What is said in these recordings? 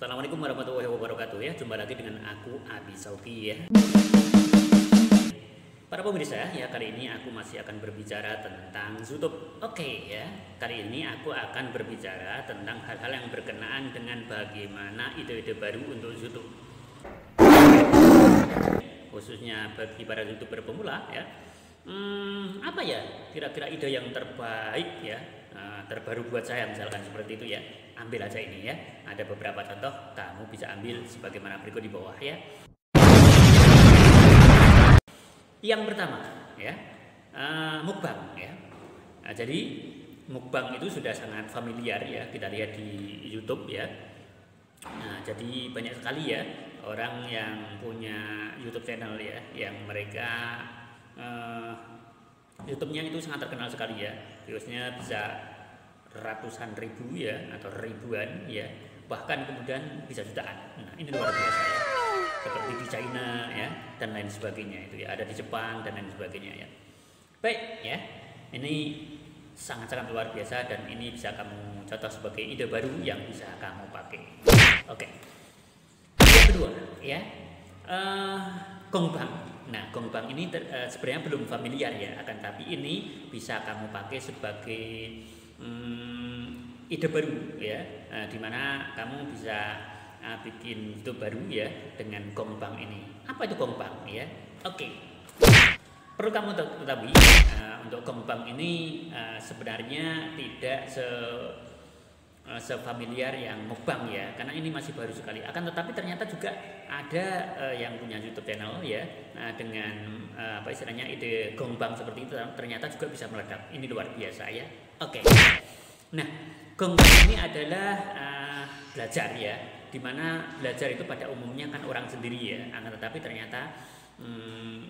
Assalamualaikum warahmatullahi wabarakatuh ya. Jumpa lagi dengan aku Abi Sauki ya. Para pemirsa ya, kali ini aku masih akan berbicara tentang YouTube. Oke ya, kali ini aku akan berbicara tentang hal-hal yang berkenaan dengan bagaimana ide-ide baru untuk YouTube, khususnya bagi para YouTuber pemula ya. Apa ya kira-kira ide yang terbaik ya, terbaru buat saya misalkan seperti itu ya. Ambil aja ini ya, ada beberapa contoh, kamu bisa ambil sebagaimana berikut di bawah ya. Yang pertama ya, mukbang ya. Jadi mukbang itu sudah sangat familiar ya, kita lihat di YouTube ya. Jadi banyak sekali ya orang yang punya YouTube channel ya, yang mereka YouTube-nya itu sangat terkenal sekali ya, viewsnya bisa ratusan ribu ya, atau ribuan ya, bahkan kemudian bisa jutaan. Nah ini luar biasa ya, seperti di China ya, dan lain sebagainya itu ya, ada di Jepang dan lain sebagainya ya. Baik ya, ini sangat-sangat luar biasa dan ini bisa kamu contoh sebagai ide baru yang bisa kamu pakai. Oke. Yang kedua ya, Gongbang. Nah, Gongbang ini sebenarnya belum familiar ya, akan tapi ini bisa kamu pakai sebagai ide baru ya, dimana kamu bisa bikin YouTube baru ya dengan Gongbang ini. Apa itu Gongbang ya? Oke. Perlu kamu ketahui untuk Gongbang ini sebenarnya tidak sefamiliar yang mukbang ya, karena ini masih baru sekali. Akan tetapi ternyata juga ada yang punya YouTube channel ya, dengan apa istilahnya ide Gongbang seperti itu, ternyata juga bisa meledak. Ini luar biasa ya. Oke. Nah, Gongbang ini adalah belajar ya, dimana belajar itu pada umumnya kan orang sendiri ya, akan tetapi ternyata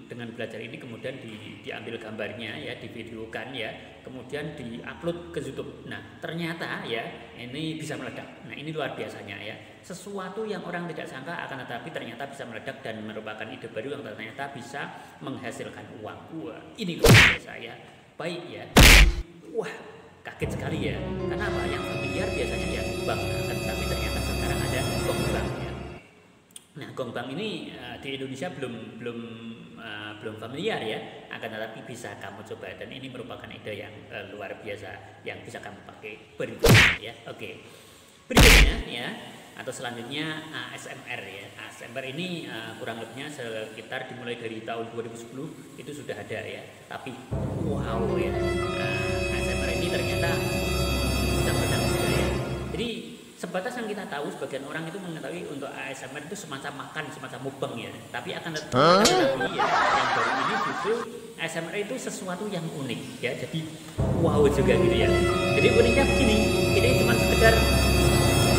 dengan belajar ini kemudian diambil gambarnya ya, divideokan ya, kemudian diupload ke YouTube. Nah ternyata ya ini bisa meledak. Nah ini luar biasanya ya, sesuatu yang orang tidak sangka akan tetapi ternyata bisa meledak dan merupakan ide baru yang ternyata bisa menghasilkan uang. Wah ini luar biasa ya. Baik ya, wah kaget sekali ya, karena apa yang familiar biasanya ya Gongbang, akan tetapi ternyata sekarang ada Gongbang ya. Nah, Gongbang ini di Indonesia belum familiar ya, akan tetapi bisa kamu coba dan ini merupakan ide yang luar biasa yang bisa kamu pakai berikutnya ya. Oke. Berikutnya ya, atau selanjutnya ASMR ya. ASMR ini kurang lebihnya sekitar dimulai dari tahun 2010 itu sudah ada ya. Tapi wow ya, ASMR ini ternyata bisa meledak juga ya. Jadi sebatas yang kita tahu, sebagian orang itu mengetahui untuk ASMR itu semacam makan, semacam mukbang ya. Tapi akan tetapi ya, yang baru ini justru ASMR itu sesuatu yang unik ya. Jadi wow juga gitu ya. Jadi uniknya begini, ini cuma sekedar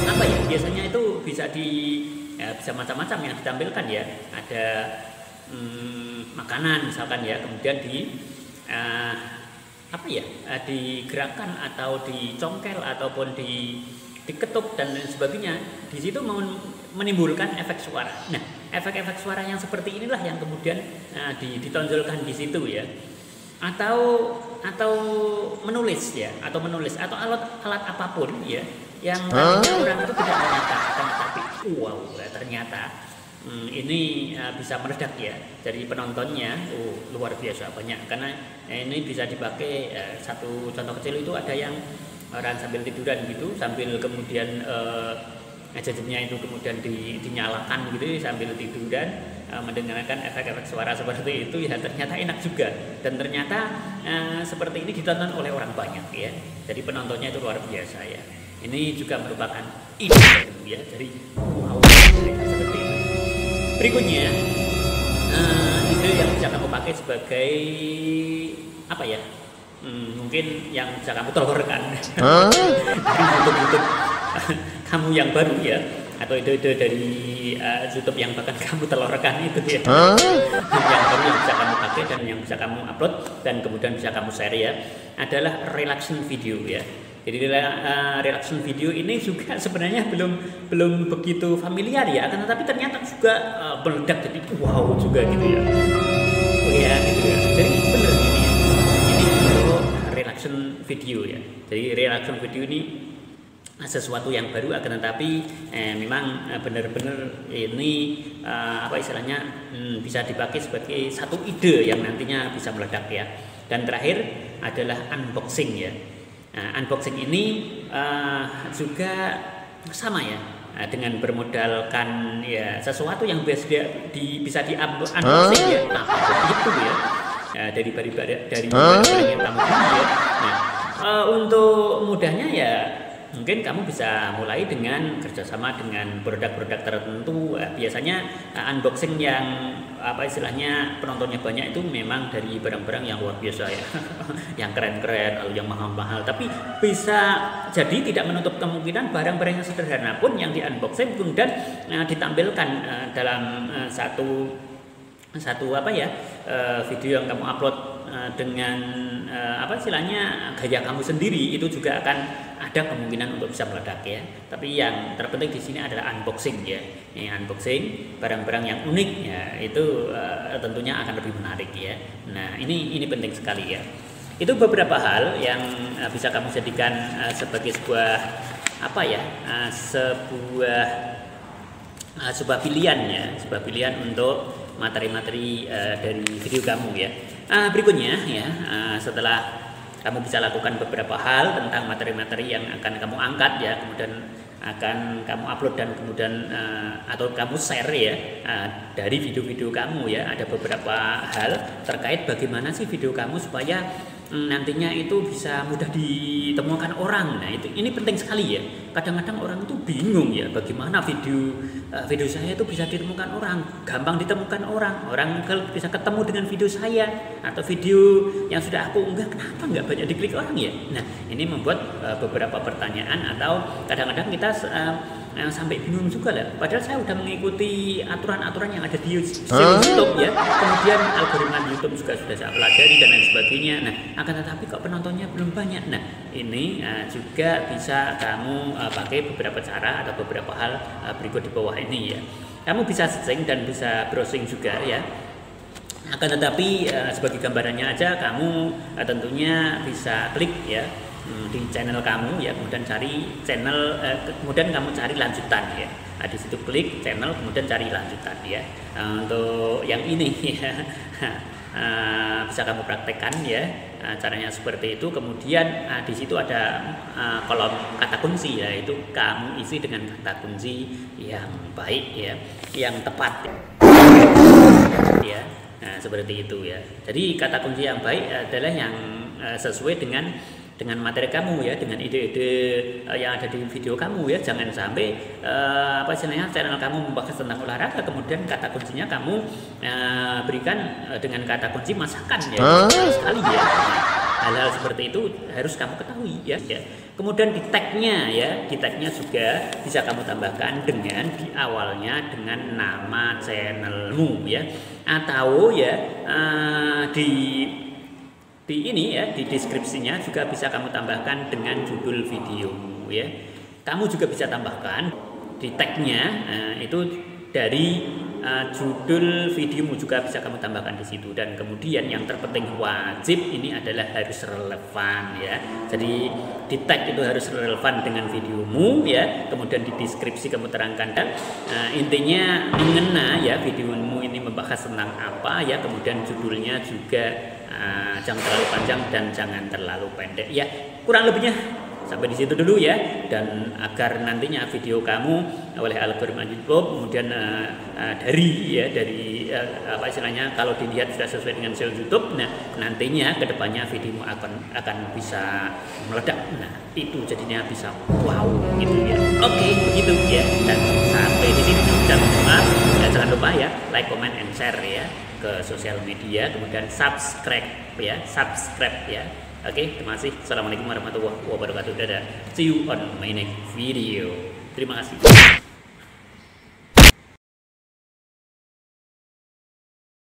apa ya? Biasanya itu bisa bisa macam-macam yang ditampilkan ya. Ada makanan misalkan ya, kemudian digerakkan atau dicongkel ataupun diketuk dan lain sebagainya. Di situ menimbulkan efek suara. Nah, efek-efek suara yang seperti inilah yang kemudian ditonjolkan di situ ya. Atau menulis ya, atau alat apapun ya yang orang itu tidak menyatakan, tapi wow ternyata ini bisa meledak ya. Jadi penontonnya luar biasa banyak, karena ini bisa dipakai. Satu contoh kecil itu ada yang orang sambil tiduran gitu, sambil kemudian gadgetnya itu kemudian dinyalakan gitu sambil tiduran, mendengarkan efek-efek suara seperti itu ya, ternyata enak juga dan ternyata seperti ini ditonton oleh orang banyak ya. Jadi penontonnya itu luar biasa ya. Ini juga merupakan ide ya, jadi wow seperti itu. Berikutnya ide yang bisa kamu pakai sebagai apa ya? Mungkin yang bisa kamu telurkan YouTube kamu yang baru ya, atau ide-ide dari YouTube yang bahkan kamu telurkan itu ya, yang baru yang bisa kamu pakai dan yang bisa kamu upload dan kemudian bisa kamu share ya, adalah reaction video ya. Jadi reaction video ini juga sebenarnya belum begitu familiar ya, akan tetapi ternyata juga meledak, jadi wow juga gitu ya. Oh ya gitu ya. Jadi bener ini ya. Ini reaction video ya. Jadi reaction video ini sesuatu yang baru, akan tetapi memang benar-benar ini apa istilahnya bisa dipakai sebagai satu ide yang nantinya bisa meledak ya. Dan terakhir adalah unboxing ya. Nah, unboxing ini juga sama ya, dengan bermodalkan ya sesuatu yang bisa di unboxing ya. Nah, itu ya. Dari barang-barang yang kamu beli ya. Nah, untuk mudahnya ya mungkin kamu bisa mulai dengan kerjasama dengan produk-produk tertentu. Biasanya unboxing yang apa istilahnya penontonnya banyak itu memang dari barang-barang yang luar biasa ya, yang keren-keren atau yang mahal-mahal. Tapi bisa jadi tidak menutup kemungkinan barang-barang yang sederhana pun yang di unboxing kemudian ditampilkan dalam satu apa ya video yang kamu upload dengan apa istilahnya gaya kamu sendiri, itu juga akan ada kemungkinan untuk bisa meledak ya. Tapi yang terpenting di sini adalah unboxing ya. Unboxing barang-barang yang unik ya, itu tentunya akan lebih menarik ya. Nah, ini penting sekali ya. Itu beberapa hal yang bisa kamu jadikan sebagai sebuah apa ya? sebuah pilihan ya, sebuah pilihan untuk materi-materi dari video kamu ya. Berikutnya ya, setelah kamu bisa lakukan beberapa hal tentang materi-materi yang akan kamu angkat ya, kemudian akan kamu upload dan kemudian atau kamu share ya dari video-video kamu ya. Ada beberapa hal terkait bagaimana sih video kamu supaya nantinya itu bisa mudah ditemukan orang. Nah, ini penting sekali ya. Kadang-kadang orang itu bingung ya, bagaimana video saya itu bisa ditemukan orang, gampang ditemukan orang bisa ketemu dengan video saya atau video yang sudah aku unggah, kenapa nggak banyak diklik orang ya. Nah, ini membuat beberapa pertanyaan, atau kadang-kadang kita sampai bingung juga lah. Padahal saya udah mengikuti aturan-aturan yang ada di YouTube ya. Kemudian algoritma YouTube juga sudah saya pelajari dan lain sebagainya. Nah, akan tetapi kok penontonnya belum banyak. Nah, ini juga bisa kamu pakai beberapa cara atau beberapa hal berikut di bawah ini ya. Kamu bisa searching dan bisa browsing juga ya. Akan tetapi sebagai gambarannya aja, kamu tentunya bisa klik ya di channel kamu ya, kemudian cari channel, kemudian kamu cari lanjutan ya. Di situ klik channel, kemudian cari lanjutan ya. Untuk yang ini ya, bisa kamu praktekkan ya, caranya seperti itu. Kemudian di situ ada kolom kata kunci ya, itu kamu isi dengan kata kunci yang baik ya, yang tepat ya. Nah, seperti itu ya. Jadi kata kunci yang baik adalah yang sesuai dengan materi kamu ya, dengan ide-ide yang ada di video kamu ya. Jangan sampai apa istilahnya channel kamu membahas tentang olahraga, kemudian kata kuncinya kamu berikan dengan kata kunci masakan ya. Sekali ya. Hal-hal seperti itu harus kamu ketahui ya. Kemudian di tagnya ya, di tagnya juga bisa kamu tambahkan dengan di awalnya dengan nama channelmu ya, atau ya di ini ya, di deskripsinya juga bisa kamu tambahkan dengan judul video ya. Kamu juga bisa tambahkan di tagnya itu dari judul videomu juga bisa kamu tambahkan di situ. Dan kemudian yang terpenting wajib ini adalah harus relevan ya. Jadi di tag itu harus relevan dengan videomu ya. Kemudian di deskripsi kamu terangkan intinya mengena ya, videomu ini membahas tentang apa ya. Kemudian judulnya juga jangan terlalu panjang dan jangan terlalu pendek ya. Kurang lebihnya sampai di situ dulu ya. Dan agar nantinya video kamu oleh algoritma YouTube kemudian dari apa istilahnya, kalau dilihat sudah sesuai dengan SEO YouTube, nah nantinya kedepannya videomu akan bisa meledak. Nah, itu jadinya bisa wow gitu ya. Oke, begitu ya. Dan sampai di sini jangan lupa ya, like, comment, and share ya ke sosial media, kemudian subscribe ya. Oke, terima kasih. Assalamualaikum warahmatullahi wabarakatuh. Dadah. See you on my next video. Terima kasih.